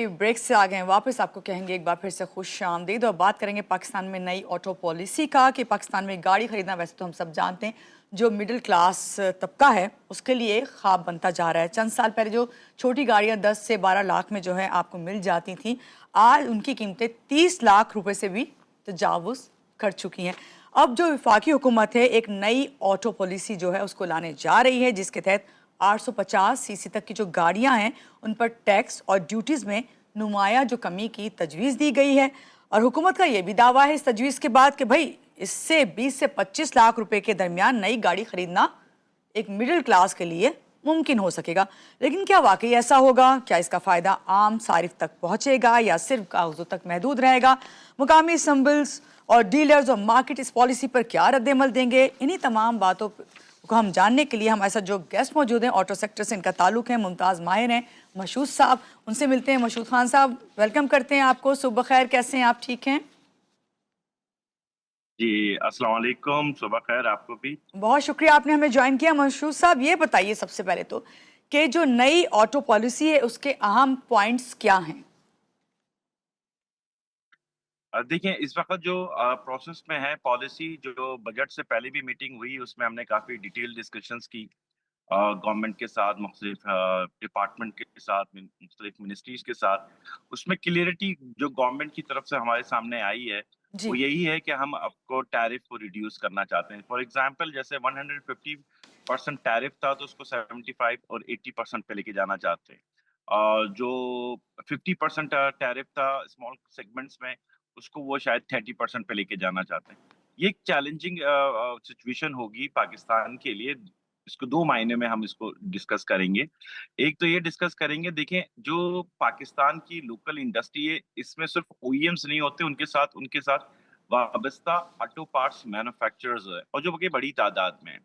Break से आ गए हैं वापस, आपको कहेंगे एक बार फिर से खुश आमदीद। और बात करेंगे पाकिस्तान में नई ऑटो पॉलिसी का कि पाकिस्तान में गाड़ी खरीदना वैसे तो हम सब जानते हैं जो मिडिल क्लास तबका है उसके लिए ख्वाब बनता जा रहा है। चंद साल पहले जो छोटी गाड़ियां 10 से 12 लाख में जो है आपको मिल जाती थी, आज उनकी कीमतें 30 लाख रुपए से भी तजावुज़ कर चुकी हैं। अब जो वफाकी हुकूमत है एक नई ऑटो पॉलिसी जो है उसको लाने जा रही है, जिसके तहत 850 सीसी तक की जो गाड़ियां हैं उन पर टैक्स और ड्यूटीज़ में नुमाया जो कमी की तजवीज़ दी गई है। और हुकूमत का ये भी दावा है इस तजवीज़ के बाद कि भाई इससे 20 से 25 लाख रुपए के दरमियान नई गाड़ी खरीदना एक मिडिल क्लास के लिए मुमकिन हो सकेगा। लेकिन क्या वाकई ऐसा होगा? क्या इसका फ़ायदा आम सारिफ तक पहुंचेगा या सिर्फ कागजों तक महदूद रहेगा? मुकामी संबल्स और डीलर्स और मार्केट इस पॉलिसी पर क्या रद्द-ए-अमल देंगे? इन्हीं तमाम बातों को हम जानने के लिए हमारे साथ जो गेस्ट मौजूद हैं ऑटो सेक्टर से इनका ताल्लुक है, मुमताज़ माहिर हैं, मशहूद साहब, उनसे मिलते हैं। मशहूद खान साहब, वेलकम करते हैं आपको। सुबह खैर, कैसे हैं आप? ठीक हैं? जी, अस्सलाम वालेकुम, सुबह खैर आपको भी। बहुत शुक्रिया आपने हमें ज्वाइन किया। मशहूद साहब, ये बताइए सबसे पहले तो कि जो नई ऑटो पॉलिसी है उसके अहम पॉइंट्स क्या हैं? देखिए इस वक़्त जो प्रोसेस में है पॉलिसी जो बजट से पहले भी मीटिंग हुई उसमें हमने काफ़ी डिटेल डिस्कशंस की गवर्नमेंट के साथ, मुख्तलिफ डिपार्टमेंट के साथ, मुख्तलिफ मिनिस्ट्रीज़ के साथ। उसमें क्लियरिटी जो गवर्नमेंट की तरफ से हमारे सामने आई है, वो जी। यही है कि हम आपको टैरिफ को रिड्यूस करना चाहते हैं। फॉर एग्ज़ाम्पल जैसे 150% टैरिफ था तो उसको 75 और 80% पे लेके जाना चाहते हैं। जो 50% टैरिफ था स्मॉल सेगमेंट्स में, उसको वो शायद 30% पे लेके जाना चाहते हैं। ये एक चैलेंजिंग सिचुएशन होगी पाकिस्तान के लिए। इसको 2 मायने में हम इसको डिस्कस करेंगे। एक तो ये डिस्कस करेंगे देखें जो पाकिस्तान की लोकल इंडस्ट्री है इसमें सिर्फ़ ओईएम्स नहीं होते उनके साथ वाबस्ता ऑटो पार्ट्स मैन्युफैक्चरर्स है और जो कि बड़ी तादाद में है।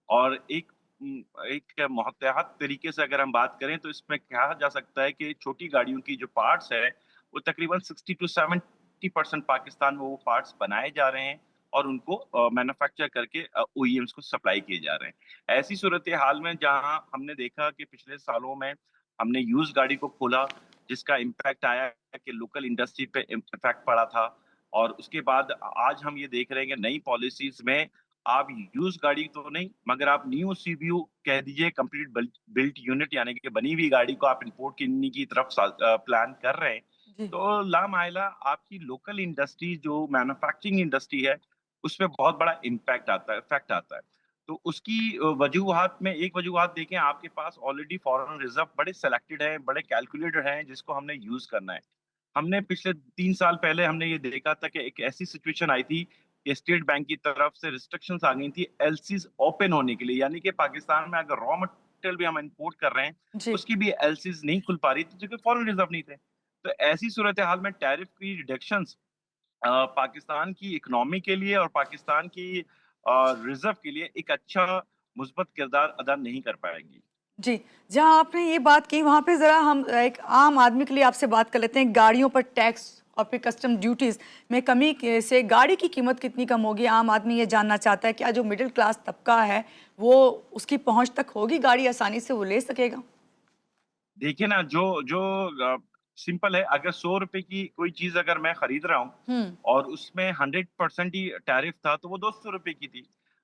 और एक मुहतहत तरीके से अगर हम बात करें तो इसमें कहा जा सकता है कि छोटी गाड़ियों की जो पार्ट्स है वो तकरीबन 60 टू 70% पाकिस्तान में वो पार्ट्स बनाए जा रहे हैं और उनको मैन्युफैक्चर करके ओईएम्स को सप्लाई किए जा रहे हैं। ऐसी सूरत-ए-हाल में जहाँ हमने देखा कि पिछले सालों में हमने यूज़्ड गाड़ी को खोला, जिसका इम्पैक्ट आया कि लोकल इंडस्ट्री पे इम्पैक्ट पड़ा था और उसके बाद आज हम ये देख रहे हैं कि नई पॉलिसीज़ में आप यूज़्ड गाड़ी तो नहीं, मगर आप न्यू सीबीयू कह दीजिए कंप्लीट बिल्ट यूनिट यानी कि बनी हुई गाड़ी को आप इम्पोर्ट करने की तरफ प्लान कर रहे हैं। जी। तो लामाइला आपकी लोकल इंडस्ट्री जो मैन्युफैक्चरिंग इंडस्ट्री है, उसपे बहुत बड़ा इम्पैक्ट आता है, इफ़ेक्ट आता है। तो उसकी वजूहात में एक वजूहात देखें आपके पास ऑलरेडी फॉरेन रिज़र्व बड़े सेलेक्टेड हैं, बड़े कैलकुलेटेड हैं जिसको हमने यूज़ करना है। हमने पिछले 3 साल पहले हमने ये देखा था कि एक ऐसी सिचुएशन आई थी कि स्टेट बैंक की तरफ से रिस्ट्रिक्शंस आ गई थी एलसीज़ ओपन होने के लिए, यानी कि पाकिस्तान में अगर रॉ मटेरियल भी हम इम्पोर्ट कर रहे हैं, जी। उसकी भी एलसीज़ नहीं खुल पा रही थी क्योंकि फॉरेन रिज़र्व नहीं थे। तो ऐसी सूरत-ए-हाल में टैरिफ की रिडक्शंस पाकिस्तान की इकोनॉमी के लिए और पाकिस्तान की रिज़र्व के लिए एक अच्छा मुस्बत किरदार अदा नहीं कर पाएँगी। जी, जहाँ आपने ये बात की वहाँ पे ज़रा हम एक आम आदमी के लिए आपसे बात कर लेते हैं। गाड़ियों पर टैक्स और फिर कस्टम ड्यूटीज़ में कमी के से गाड़ी की कीमत कितनी कम होगी? आम आदमी ये जानना चाहता है। क्या जो मिडिल क्लास तबका है वो उसकी पहुँच तक होगी, गाड़ी आसानी से वो ले सकेगा? देखिए ना जो जो सिंपल है अगर ₹100 की कोई चीज़ अगर मैं खरीद रहा हूँ हुँ। और उसमें 100% ही टैरिफ था तो वो ₹200 की थी।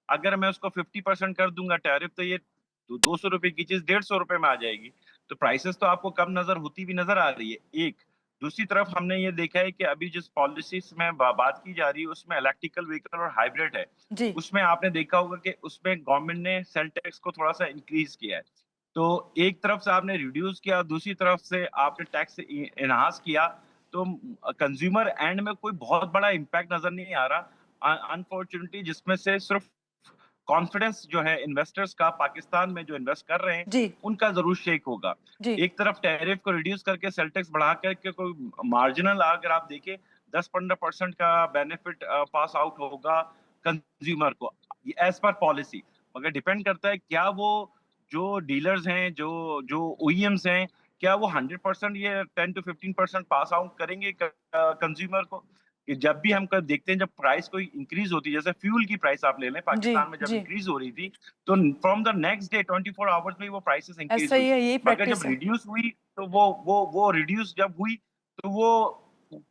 अगर मैं उसको 50% कर दूँगा टैरिफ तो ये तो ₹200 की चीज़ ₹150 में आ जाएगी। तो प्राइसेज़ तो आपको कम नज़र होती हुई नज़र आ रही है, एक। दूसरी तरफ हमने ये देखा है कि अभी जिस पॉलिसीज़ में बात की जा रही है उसमें इलेक्ट्रिकल व्हीकल और हाइब्रिड है। जी। उसमें आपने देखा होगा कि उसमें गवर्नमेंट ने सेल टैक्स को थोड़ा-सा इंक्रीज़ किया है। तो एक तरफ से आपने रिड्यूस किया, दूसरी तरफ से आपने टैक्स एनहांस किया, तो कंज्यूमर एंड में कोई बहुत बड़ा इम्पैक्ट नज़र नहीं आ रहा। अनफॉर्च्यूनेटली जिसमें से सिर्फ कॉन्फिडेंस जो है इन्वेस्टर्स का पाकिस्तान में जो इन्वेस्ट कर रहे हैं, जी। उनका ज़रूर शेक होगा। जी। एक तरफ टैरिफ को रिड्यूस करके सेल टैक्स बढ़ा कर के कोई मार्जिनल अगर आप देखें 10-15% का बेनिफिट पास आउट होगा कंज्यूमर को, एज़ पर पॉलिसी। मगर डिपेंड करता है क्या वो जो डीलर्स हैं, जो जो ओईएम्स हैं, क्या वो 100% ये 10 टू 15% पास आउट करेंगे कंज्यूमर को? कि जब भी हम कब देखते हैं जब प्राइस कोई इंक्रीज़ होती है, जैसे फ्यूल की प्राइस आप ले लें, जी। पाकिस्तान में जब जी। इंक्रीज़ हो रही थी, तो from the next day 24 hours में ही वो प्राइसेज़ इंक्रीज़ ऐसा हुई। ही है, यही मगर जब प्रैक्टिस है। रिड्यूस हुई, तो वो रिड्यूस जब हुई, तो वो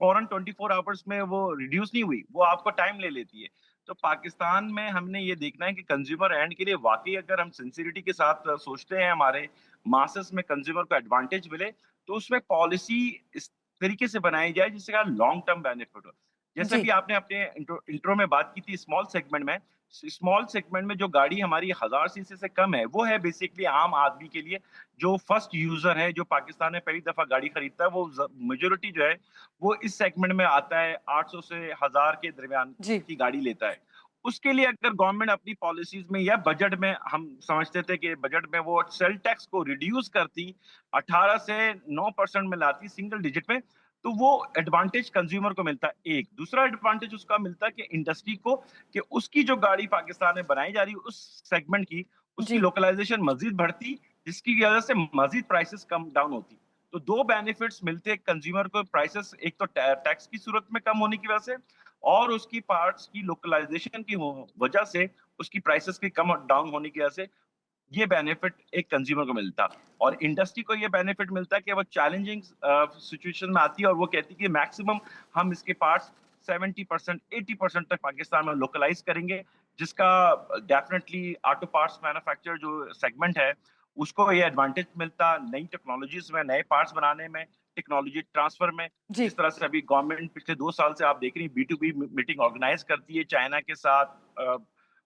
फौरन 24 आवर्स में वो रिड्यूस नहीं हुई, वो आपको टाइम ले लेती है। तो पाकिस्तान में हमने ये देखना है कि कंज्यूमर एंड के लिए वाक़ई अगर हम सिंसियरिटी के साथ सोचते हैं हमारे मासेस में कंज्यूमर को एडवांटेज मिले, तो उसमें पॉलिसी इस तरीके से बनाई जाए जिससे का लॉन्ग टर्म बेनिफिट हो। जैसे जी, अभी आपने अपने इंट्रो में बात की थी स्मॉल सेगमेंट में, स्मॉल सेगमेंट में जो गाड़ी हमारी 1000 सीसी से कम है, वो है बेसिकली आम आदमी के लिए जो फर्स्ट यूज़र है, जो पाकिस्तान में पहली दफ़ा गाड़ी खरीदता है, वो मेजॉरिटी जो है, वो इस सेगमेंट में आता है, 800 से 1000 के दरमियान जी, की गाड़ी लेता है। उसके लिए अगर गवर्नमेंट अपनी पॉलिसीज़ में या बजट में हम समझते थे कि बजट में वो सेल टैक्स को रिड्यूस करती, 18 से 9% में लाती सिंगल डिजिट में, तो वो एडवांटेज कंज्यूमर को मिलता है एक। दूसरा एडवांटेज उसका मिलता है कि इंडस्ट्री को कि उसकी जो गाड़ी पाकिस्तान में बनाई जा रही है, उस सेगमेंट की, उसकी जी, लोकलाइज़ेशन मज़ीद बढ़ती, जिसकी वजह से मज़ीद प्राइसेज़ कम डाउन होती। तो 2 बेनिफिट्स मिलते हैं कंज्यूमर को प्राइसेज़ एक तो टैक्स की सूरत में कम होने की वजह से और उसकी पार्ट्स की लोकलाइज़ेशन की वजह से उसकी प्राइसेज़ के कम डाउन होने की वजह से ये बेनिफिट एक कंज्यूमर को मिलता और इंडस्ट्री को ये बेनिफिट मिलता है कि वो चैलेंजिंग सिचुएशन में आती है और वो कहती है कि मैक्सिमम हम इसके पार्ट्स 70% 80% तक पाकिस्तान में लोकलाइज करेंगे जिसका डेफिनेटली ऑटो पार्ट्स मैन्युफैक्चर जो सेगमेंट है उसको ये एडवांटेज मिलता नई टेक्नोलॉजीज में नए पार्ट्स बनाने में टेक्नोलॉजी ट्रांसफर में जी, जिस तरह से अभी गवर्नमेंट पिछले 2 साल से आप देख रही हैं B2B मीटिंग ऑर्गेनाइज करती है चाइना के साथ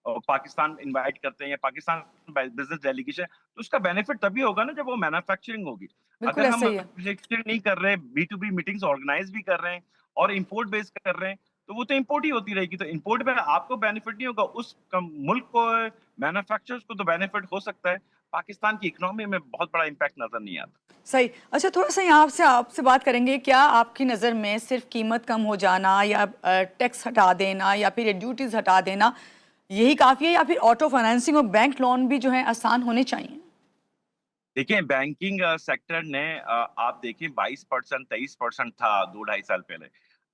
पाकिस्तान इनवाइट करते हैं या पाकिस्तान बिजनेस डेलीगेशन तो उसका बेनिफिट तभी होगा ना जब वो मैन्युफैक्चरिंग होगी। बिल्कुल अगर हम ऐसा ही है। मैन्युफैक्चरिंग नहीं कर रहे, B2B मीटिंग्स ऑर्गेनाइज भी कर रहे हैं और इंपोर्ट बेस कर रहे हैं, तो वो तो इंपोर्ट ही होती रहेगी। तो इंपोर्ट में आपको बेनिफिट नहीं होगा, उस मुल्क को मैन्युफैक्चरर्स को तो बेनिफिट हो सकता है। पाकिस्तान की इकोनॉमी में बहुत बड़ा इम्पैक्ट नजर नहीं आता। सही। अच्छा, थोड़ा-सा यहाँ से आपसे बात करेंगे, क्या आपकी नज़र में सिर्फ़ कीमत कम हो जाना या टैक्स हटा देना या फिर ये ड्यूटीज़ हटा देना, यही काफ़ी है या फिर ऑटो फाइनेंसिंग और बैंक लोन भी जो हैं आसान होने चाहिए? देखिए बैंकिंग सेक्टर ने आप देखिए 22% 23% था 2 ढाई साल पहले।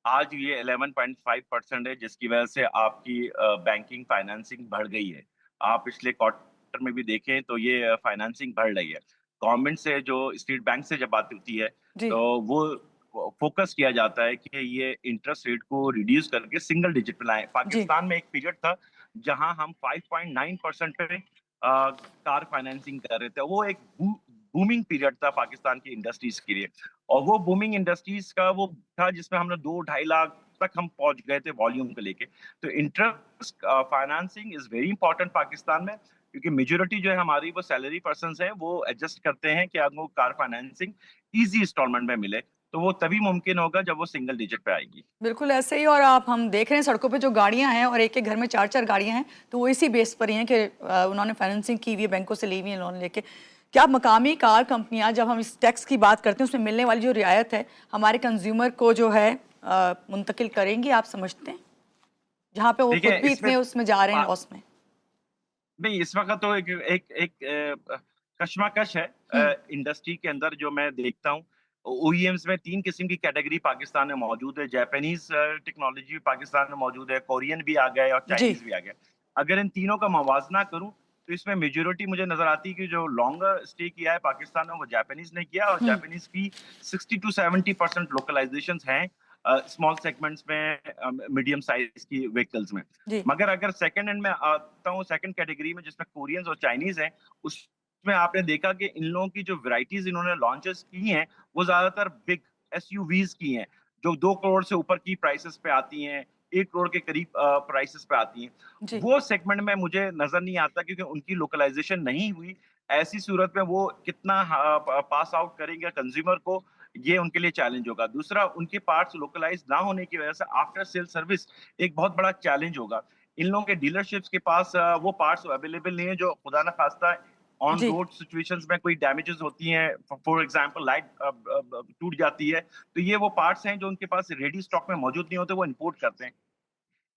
आज ये 11.5% है जिसकी वजह से आपकी बैंकिंग फाइनेंसिंग बढ़ गई है। आप पिछले क्वार्टर में भी देखें तो ये फाइनेंसिंग बढ़ रही है। गवर्नमेंट से जो स्टेट बैंक से जब बात होती है जी, तो वो फोकस किया जाता है कि ये इंटरेस्ट रेट को रिड्यूस करके सिंगल डिजिट पे लाएँ। जी, पाकिस्तान में एक पीरियड था जहाँ हम 5.9% पे कार फाइनेंसिंग कर रहे थे। वो एक बूमिंग पीरियड था पाकिस्तान की इंडस्ट्रीज़ के लिए और वो बूमिंग इंडस्ट्रीज़ का वो था जिसमें हमने 2 ढाई लाख तक हम पहुँच गए थे वॉल्यूम को लेके। तो interest financing is very important Pakistan में क्योंकि मेजॉरिटी जो है हमारी वो सैलरी पर्सन्स हैं, वो एडजस्ट करते हैं कि आपको कार फाइनेंसिंग ईज़ी इंस्टॉलमेंट में मिले। तो वो तभी मुमकिन होगा जब वो सिंगल डिजिट पे आएगी। बिल्कुल ऐसे ही। और आप हम देख रहे हैं सड़कों पे जो गाड़ियाँ हैं और एक-एक घर में 4-4 गाड़ियाँ हैं, तो वो इसी बेस पर ही हैं कि उन्होंने फाइनेंसिंग की हुई है, बैंकों से ली हुई है लोन लेके। क्या मकामी कार कंपनियाँ, जब हम इस टैक्स की बात करते हैं, उसमें मिलने वाली जो रियायत है, हमारे कंज़्यूमर को जो है मुंतकिल करेंगी, आप समझते हैं? जहाँ पे वो खुद देखिए भी इसमें इतने उसमें जा रहे हैं पा लॉस में। नहीं, इस वक़्त तो एक एक एक कशमकश है हुँ, इंडस्ट्री के अंदर जो मैं देखता हूँ। ओईएम्स में 3 किस्म की कैटेगरी पाकिस्तान में मौजूद है। जापानीज़ टेक्नोलॉजी भी पाकिस्तान में मौजूद है, कोरियन भी आ गया है और जी, चाइनीज़ भी आ गया है। अगर इन तीनों का मवाज़ना करूँ, तो इसमें मेजॉरिटी मुझे नज़र आती है कि जो लॉन्गर स्टे किया है पाकिस्तान में, वो जापानीज़ ने किया और हुँ, जापानीज़ की 60 टू 70% लोकलाइज़ेशंस हैं स्मॉल सेगमेंट्स में मीडियम साइज़ की व्हीकल्स में। जी, मगर अगर सेकंड हैंड में आता हूँ सेकंड कैटेगरी में जिसमें कोरियंस और चाइनीज़ हैं, उसमें आपने देखा कि इन लोगों की जो वैराइटीज़ इन्होंने लॉन्चेस की हैं, वो ज़्यादातर बिग एसयूवीज़ की हैं, जो 2 करोड़ से ऊपर की प्राइसेज़ पे आती हैं, 1 करोड़ के करीब प्राइसेज़ पे आती हैं। जी, वो सेगमेंट में मुझे नज़र नहीं आता क्योंकि उनकी लोकलाइज़ेशन नहीं हुई। ऐसी सूरत में वो कितना पास आउट करेंगे कंज़्यूमर को, ये उनके लिए चैलेंज होगा। दूसरा, उनके पार्ट्स लोकलाइज़ ना होने की वजह से आफ्टर सेल सर्विस एक बहुत बड़ा चैलेंज होगा। इन लोगों के डीलरशिप्स के पास वो पार्ट्स अवेलेबल नहीं है जो खुदा ना खास्ता ऑन जी। रोड सिचुएशंस में कोई डैमेजेस होती हैं फॉर एग्जांपल लाइट टूट जाती है तो ये वो पार्ट्स हैं जो उनके पास रेडी स्टॉक में मौजूद नहीं होते वो इंपोर्ट करते हैं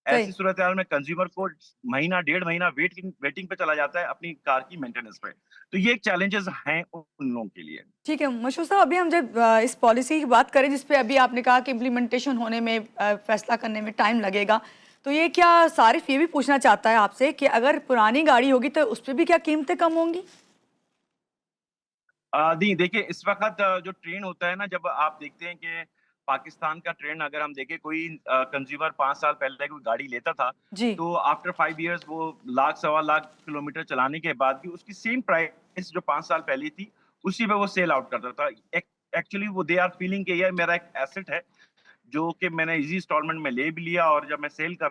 सही। ऐसी सूरत हाल में कंज्यूमर को महीना डेढ़ महीना वेटिंग पे चला जाता है अपनी कार की मेंटेनेंस पे तो ये एक चैलेंजेस हैं उन लोगों के लिए। ठीक है, मशहूर साहब, अभी हम जब इस पॉलिसी की बात करें जिस पे अभी आपने कहा कि इम्प्लीमेंटेशन होने में फैसला करने में टाइम लगेगा, तो ये क्या सारिफ ये भी पूछना चाहता है आपसे कि अगर पुरानी गाड़ी होगी तो उस पे भी क्या कीमतें कम होंगी? नहीं देखिए इस वक़्त जो ट्रेंड होता है ना जब आप देखते हैं कि पाकिस्तान का ट्रेंड अगर हम देखें, कोई कंज्यूमर 5 साल पहले कोई गाड़ी लेता था, जी, तो आफ्टर 5 इयर्स वो लाख, सवा लाख किलोमीटर चलाने के बाद भी उसकी सेम प्राइस जो 5 साल पहले थी, उसी पे वो सेल आउट करता था। एक्चुअली वो दे आर फीलिंग कि यार मेरा एक एसेट है, जो कि मैंने इजी इंस्टॉलमेंट में ले भी लिया और जब मैं सेल कर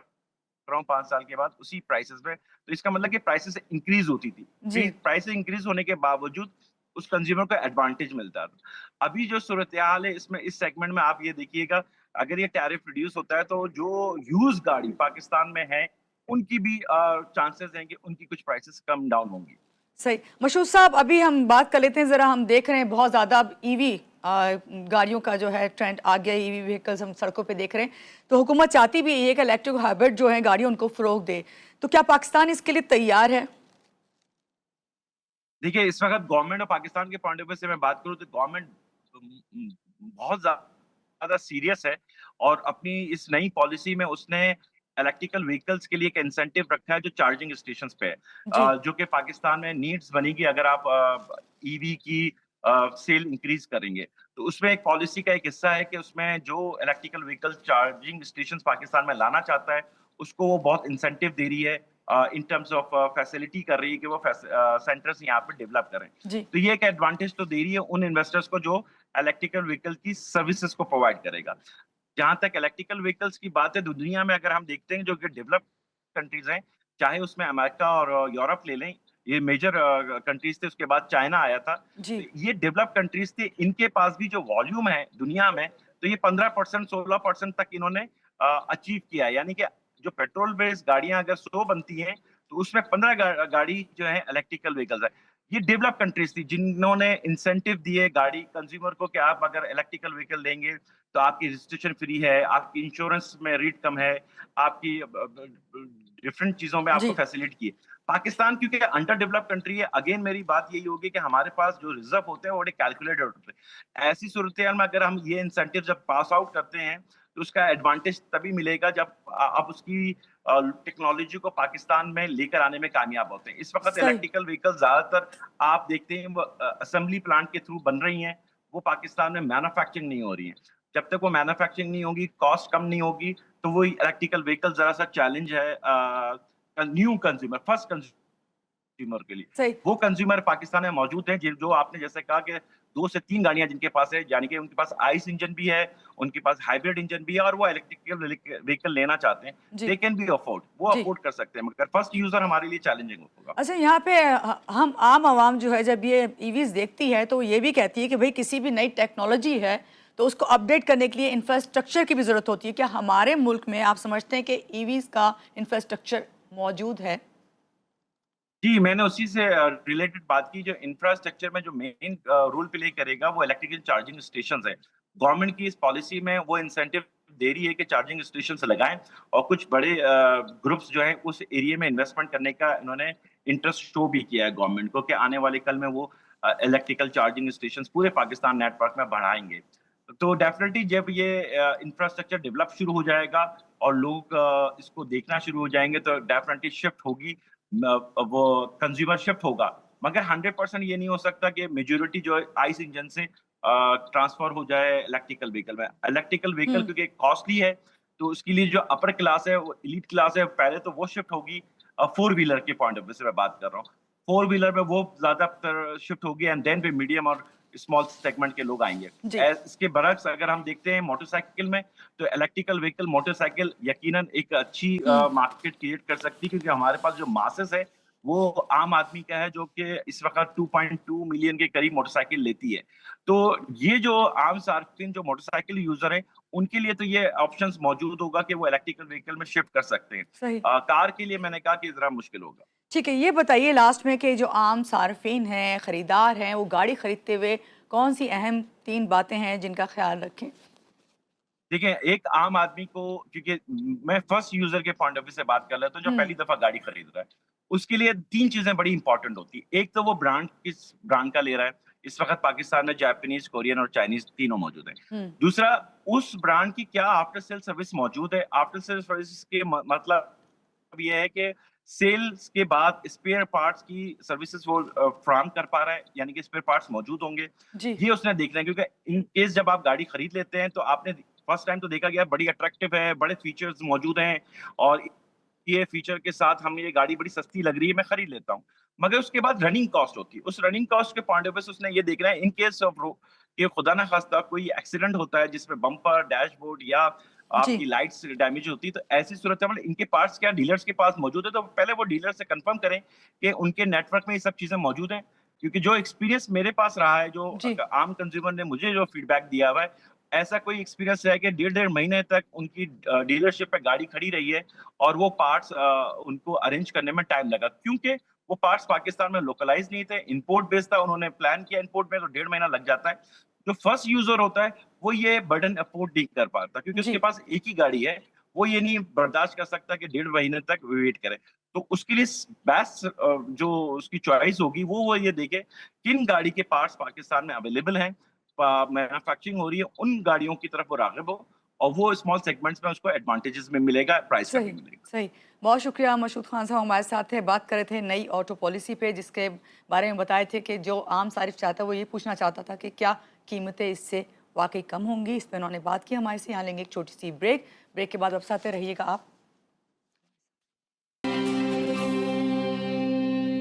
रहा हूँ 5 साल के बाद उसी प्राइसेस पे, तो इसका मतलब कि प्राइसेस इंक्रीज़ होती थी। जी। प्राइसेस इंक्रीज़ होने के बावजूद उस कंज्यूमर को एडवांटेज मिलता था। अभी जो सूरत-ए-हाल है इसमें, इस सेगमेंट में आप ये देखिएगा, अगर ये टैरिफ रिड्यूस होता है तो जो यूज्ड गाड़ी पाकिस्तान में है, उनकी भी चांसेस हैं कि उनकी कुछ प्राइसेस कम डाउन होंगी। सही। मशहूर साहब, अभी हम बात कर लेते हैं ज़रा, हम देख रहे हैं बहुत ज़्यादा अब ईवी गाड़ियों का जो है ट्रेंड आ गया, ईवी व्हीकल्स हम सड़कों पे देख रहे हैं। तो हुकूमत चाहती भी है कि इलेक्ट्रिक हाइब्रिड जो है गाड़ियों उनको फ़रोग़ दे। तो क्या पाकिस्तान इसके लिए तैयार है? देखिए, इस वक़्त गवर्नमेंट और पाकिस्तान के पॉइंट ऑफ व्यू से मैं बात करूँ तो गवर्नमेंट उम, बहुत ज़्यादा सीरियस है और अपनी इस नई पॉलिसी में उसने इलेक्ट्रिकल व्हीकल्स के लिए एक इंसेंटिव रखा है जो चार्जिंग स्टेशंस पे है। जी, जो कि पाकिस्तान में नीड्स बनेगी अगर आप ईवी की सेल इंक्रीज़ करेंगे। तो उसमें एक पॉलिसी का एक हिस्सा है कि उसमें जो electrical vehicle charging stations Pakistan में लाना चाहता है, उसको वो बहुत इंसेंटिव दे रही है, इन टर्म्स ऑफ फैसिलिटी कर रही है कि वो सेंटर्स यहाँ पे डेवलप करें। जी, तो ये एक एडवांटेज तो दे रही है उन इन्वेस्टर्स को जो इलेक्ट्रिकल व्हीकल की सर्विसेज को प्रोवाइड करेगा। जहाँ तक इलेक्ट्रिकल व्हीकल्स की बात है, तो दुनिया में अगर हम देखते हैं जो कि डेवलप्ड कंट्रीज़ हैं, चाहे उसमें अमेरिका और यूरोप ले लें, ये मेजर कंट्रीज़ थे, उसके बाद चाइना आया था। तो जी, ये डेवलप्ड कंट्रीज़ थे, इनके पास भी जो वॉल्यूम है दुनिया में, तो ये 15% 16% तक इन्होंने अचीव किया है। यानी कि जो पेट्रोल बेस्ड गाड़ियाँ अगर 100 बनती हैं, तो उसमें 15 गाड़ी जो है इलेक्ट्रिकल व्हीकल्स है। ये डेवलप्ड कंट्रीज़ थी जिन्होंने इंसेंटिव दिए गाड़ी कंज्यूमर को कि आप अगर इलेक्ट्रिकल व्हीकल लेंगे तो आपकी रजिस्ट्रेशन फ्री है, आपकी इंश्योरेंस में रेट कम है, आपकी डिफरेंट चीज़ों में आपको जी, फैसिलिटी की है। पाकिस्तान क्योंकि अंडर डेवलप्ड कंट्री है, अगेन मेरी बात यही होगी कि हमारे पास जो रिज़र्व होते हैं वो बड़े कैलकुलेटेड होते हैं। ऐसी सूरत-ए-हाल में अगर हम ये इंसेंटिव जब पास आउट करते हैं, तो उसका एडवांटेज तभी मिलेगा जब आप उसकी टेक्नोलॉजी को पाकिस्तान में लेकर आने में कामयाब होते हैं। इस वक़्त सही। इलेक्ट्रिकल व्हीकल ज़्यादातर आप देखते हैं वो असेंबली प्लांट के थ्रू बन रही हैं, वो पाकिस्तान में मैन्युफैक्चरिंग नहीं हो रही हैं। जब तक वो मैन्युफैक्चरिंग नहीं होगी, कॉस्ट कम नहीं होगी, तो वो इलेक्ट्रिकल व्हीकल ज़रा-सा चैलेंज है न्यू कंज्यूमर, फर्स्ट कंज्यूमर के लिए। सही। वो कंज्यूमर पाकिस्तान में मौजूद हैं जो आपने जैसे कहा कि 2 से 3 गाड़ियाँ जिनके पास है, यानी कि उनके पास आइस इंजन भी है, उनके पास हाइब्रिड इंजन भी है और वो इलेक्ट्रिकल व्हीकल लेना चाहते हैं। जी, दे कैन बी अफोर्ड, वो जी। अफोर्ड कर सकते हैं, मगर फर्स्ट यूज़र हमारे लिए चैलेंजिंग होगा। अच्छा, यहाँ पे हम आम आवाम जो है जब ये ईवीज़ देखती है तो ये भी कहती है कि भई किसी भी नई टेक्नोलॉजी है तो उसको अपडेट करने के लिए इंफ्रास्ट्रक्चर की भी ज़रूरत होती है। क्या हमारे मुल्क में आप समझते हैं कि ईवीज़ का इंफ्रास्ट्रक्चर मौजूद है? जी, मैंने उसी से रिलेटेड बात की, जो इंफ्रास्ट्रक्चर में जो मेन रोल प्ले करेगा वो इलेक्ट्रिकल चार्जिंग स्टेशंस हैं। गवर्नमेंट की इस पॉलिसी में वो इंसेंटिव दे रही है कि चार्जिंग स्टेशंस लगाएँ और कुछ बड़े ग्रुप्स जो हैं उस एरिया में इन्वेस्टमेंट करने का इन्होंने इंटरेस्ट शो भी किया है गवर्नमेंट को कि आने वाले कल में वो इलेक्ट्रिकल चार्जिंग स्टेशंस पूरे पाकिस्तान नेटवर्क में बढ़ाएँगे। तो डेफ़िनिटली जब ये इंफ्रास्ट्रक्चर डेवलप शुरू हो जाएगा और लोग इसको देखना शुरू हो जाएँगे तो डेफ़िनिटली शिफ्ट होगी, वो कंज्यूमर शिफ्ट होगा। मगर 100% ये नहीं हो सकता कि मेजॉरिटी जो है आइस इंजन से ट्रांसफर हो जाए इलेक्ट्रिकल व्हीकल में। इलेक्ट्रिकल व्हीकल हुँ, क्योंकि कॉस्टली है, तो उसके लिए जो अपर क्लास है, वो एलीट क्लास है, पहले तो वो शिफ्ट होगी। फोर व्हीलर के पॉइंट ऑफ व्यू से मैं बात कर रहा हूँ। फोर व्हीलर में वो ज़्यादातर शिफ्ट होगी एंड देन फिर मीडियम और स्मॉल सेगमेंट के लोग आएँगे। जी, इसके बरअक्स अगर हम देखते हैं मोटरसाइकिल में, तो इलेक्ट्रिकल व्हीकल मोटरसाइकिल यकीनन एक अच्छी हुँ, मार्केट क्रिएट कर सकती है क्योंकि हमारे पास जो मासेस है, वो आम आदमी का है जो कि इस वक़्त 2.2 मिलियन के करीब मोटरसाइकिल लेती है। तो ये जो आम सार्वजनिक जो मोटरसाइकिल यूज़र हैं, उनके लिए तो ये ऑप्शंस मौजूद होगा कि वो इलेक्ट्रिकल व्हीकल में शिफ्ट कर सकते हैं। सही। कार के लिए मैंने कहा कि ज़रा मुश्किल होगा। ठीक है, ये बताइए लास्ट में कि जो आम सार्फ़िन हैं, खरीदार हैं, वो गाड़ी खरीदते हुए कौन-सी अहम 3 बातें हैं जिनका ख़्याल रखें? देखिए, एक आम आदमी को, क्योंकि मैं फर्स्ट यूज़र के पॉइंट ऑफ व्यू से बात कर रहा हूँ, तो जो हुँ, पहली दफ़ा गाड़ी खरीद रहा है, उसके लिए 3 चीज़ें बड़ी इम्पोर्टेंट होती हैं। एक तो वो ब्रांड किस ब्रांड का ले रहा है। इस वक़्त पाकिस्तान में जापानीज़, कोरियन और चाइनीज़ तीनों मौजूद हैं। हुँ, दूसरा, उस ब्रांड की क्या आफ्टर सेल सर्विस मौजूद है। आफ्टर सेल सर्विस के मतलब ये है कि सेल्स के बाद स्पेयर पार्ट्स की सर्विसेज वो फराहम कर पा रहा है, यानी कि स्पेयर पार्ट्स मौजूद होंगे। जी। ये उसने देखना है, क्योंकि इन केस जब आप गाड़ी खरीद लेते हैं तो आपने फर्स्ट टाइम तो देखा गया बड़ी अट्रैक्टिव है, बड़े फीचर्स मौजूद हैं और ये फीचर के साथ हमें ये गाड़ी बड़ी सस्ती लग रही है, मैं खरीद लेता हूँ। मगर उसके बाद रनिंग कॉस्ट होती है। उस रनिंग कॉस्ट के पॉइंट ऑफ व्यू से उसने ये देखना है इन केस ऑफ कि खुदा ना खास्ता कोई एक्सीडेंट होता है जिसमें बम्पर, डैशबोर्ड या जी। आपकी लाइट्स डैमेज होती है, तो ऐसी सूरत में इनके पार्ट्स क्या डीलर्स के पास मौजूद है, तो पहले वो डीलर से कंफर्म करें कि उनके नेटवर्क में ये सब चीज़ें मौजूद हैं। क्योंकि जो एक्सपीरियंस मेरे पास रहा है, जो जी। आम कंज्यूमर ने मुझे जो फीडबैक दिया हुआ है, ऐसा कोई एक्सपीरियंस है कि डेढ़ महीने तक उनकी डीलरशिप पे गाड़ी खड़ी रही है और वो पार्ट्स उनको अरेंज करने में टाइम लगा। क्योंकि वो पार्ट्स पाकिस्तान में लोकलाइज़ नहीं थे, इम्पोर्ट बेस्ड था, उन्होंने प्लान किया इम्पोर्ट में तो डेढ़ महीना लग जाता है। जो फर्स्ट यूज़र होता है, वो ये बर्डन अफोर्ड नहीं कर पाता, क्योंकि उसके जी। पास एक ही गाड़ी है, वो ये नहीं बर्दाश्त कर सकता कि डेढ़ महीने तक वेट करे। तो उसके लिए बेस्ट जो उसकी चॉइस होगी वो ये देखे किन गाड़ी के पार्ट्स पाकिस्तान में अवेलेबल हैं, मैन्युफैक्चरिंग हो रही है, उन गाड़ियों की तरफ वो राग़िब हो और वो स्मॉल सेगमेंट्स में उसको एडवांटेजेस में मिलेगा, प्राइस का भी सही, मिलेगा। सही। बहुत शुक्रिया मशहूद खान साहब हमारे साथ थे, बात कर रहे थे नई ऑटो पॉलिसी पे जिसके बारे में बताए थे कि जो आम सारिफ़ चाहता है वो ये पूछना चाहता था कि क्या कीमतें इससे वाक़ई कम होंगी? इस पे उन्होंने बात की हमारे से। यहाँ लेंगे एक छोटी-सी ब्रेक, ब्रेक के बाद वापस आते रहिएगा आप।